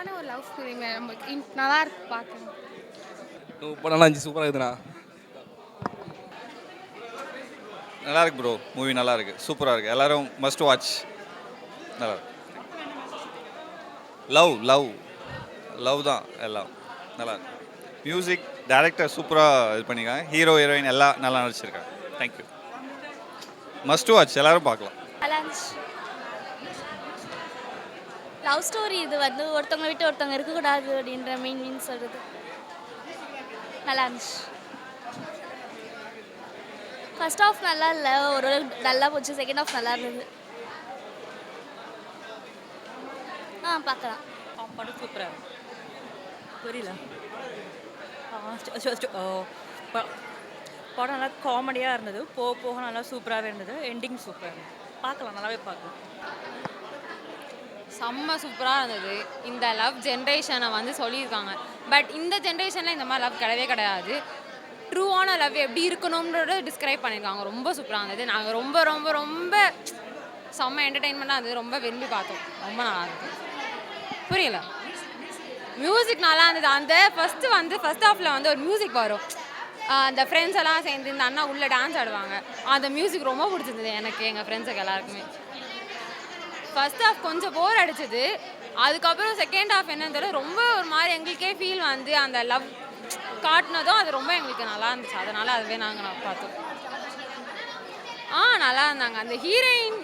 சிம்பிளான ஒரு லவ் ஸ்டோரிங்க. நமக்கு நல்லா இருக்கு பார்க்கணும். படம் நல்லா இருந்துச்சு, சூப்பராக இருக்குதுண்ணா. நல்லா இருக்கு ப்ரோ, மூவி நல்லா இருக்கு, சூப்பராக இருக்கு, எல்லாரும் மஸ்ட் வாட்ச். நல்லா இருக்கு. லவ் லவ் லவ் தான் எல்லாம். நல்லா இருக்கு. மியூசிக் டைரக்டர் சூப்பராக இது பண்ணியிருக்காங்க. ஹீரோ ஹீரோயின் எல்லாம் நல்லா நடிச்சிருக்காங்க. தேங்க்யூ. மஸ்ட் வாட்ச், எல்லாரும் பார்க்கலாம். நல்லா இருந்துச்சு. லவ் ஸ்டோரி இது வந்து ஒருத்தவங்க விட்டு ஒருத்தவங்க இருக்கக்கூடாது அப்படின்ற மீன் சொல்கிறது. நல்லா இருந்துச்சு. ஃபர்ஸ்ட் ஆஃப் நல்லா இல்லை, ஒரு நல்லா போச்சு. செகண்ட் ஆஃப் நல்லா இருந்தது. பார்க்கலாம். படம் சூப்பராக இருக்கும். புரியல. படம் நல்லா காமெடியாக இருந்தது. போக போக நல்லா சூப்பராகவே இருந்தது. எண்டிங் சூப்பராக இருந்தது. பார்க்கலாம், நல்லாவே பார்க்கலாம். செம்ம சூப்பராக இருந்தது. இந்த லவ் ஜென்ரேஷனை வந்து சொல்லியிருக்காங்க. பட் இந்த ஜென்ரேஷனில் இந்த மாதிரி லவ் கிடையவே கிடையாது. ட்ரூவான லவ் எப்படி இருக்கணும்ன்றத டிஸ்கிரைப் பண்ணியிருக்காங்க. ரொம்ப சூப்பராக இருந்தது. நாங்கள் ரொம்ப ரொம்ப ரொம்ப செம்ம என்டர்டெயின்மெண்ட்டாக இருந்தது. ரொம்ப விரும்பி பார்த்தோம். ரொம்ப நல்லா இருந்தது. புரியல. மியூசிக் நல்லா இருந்தது. அந்த ஃபர்ஸ்ட் ஹாஃபில் வந்து ஒரு மியூசிக் வரும். அந்த ஃப்ரெண்ட்ஸ் எல்லாம் சேர்ந்து இந்த அண்ணா உள்ளே டான்ஸ் ஆடுவாங்க. அந்த மியூசிக் ரொம்ப பிடிச்சிருந்தது எனக்கு, எங்கள் ஃப்ரெண்ட்ஸுக்கு எல்லாருக்குமே. ஃபர்ஸ்ட் ஹாஃப் கொஞ்சம் போர் அடிச்சது. அதுக்கப்புறம் செகண்ட் ஹாஃப் என்னன்னு தெரியல, ரொம்ப ஒரு மாதிரி எங்களுக்கே ஃபீல் வந்து அந்த லவ் காட்டினதும் அது ரொம்ப எங்களுக்கு நல்லா இருந்துச்சு. அதனால் அதுவே நாங்கள் பார்த்தோம். நல்லா இருந்தாங்க. அந்த ஹீரோயின்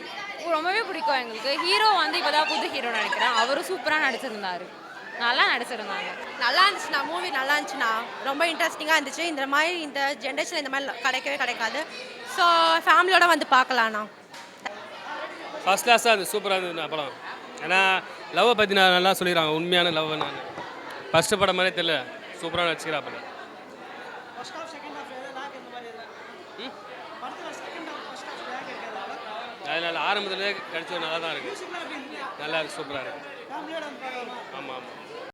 ரொம்பவே பிடிக்கும் எங்களுக்கு. ஹீரோ வந்து இப்போ தான் புது ஹீரோ நினைக்கிறேன். அவரும் சூப்பராக நடிச்சிருந்தார். நல்லா நடிச்சிருந்தாங்க. நல்லா இருந்துச்சுண்ணா, மூவி நல்லா இருந்துச்சுண்ணா. ரொம்ப இன்ட்ரெஸ்டிங்காக இருந்துச்சு. இந்த மாதிரி இந்த ஜென்ரேஷனில் இந்த மாதிரி கிடைக்கவே கிடைக்காது. ஸோ ஃபேமிலியோட வந்து பார்க்கலாண்ணா. ஃபர்ஸ்ட் கிளாஸாக அது சூப்பராக இருந்தது படம். ஏன்னா லவ்வை பற்றி நான் நல்லா சொல்லிடுறாங்க. உண்மையான லவ். நான் ஃபஸ்ட்டு படம் மாதிரி தெரியல, சூப்பராக நடிச்சுக்கிறா படம். அதனால் ஆரம்பத்துலேயே கடிச்சது நல்லா தான் இருக்குது. நல்லா இருக்குது, சூப்பராக இருக்குது. ஆமாம் ஆமாம்.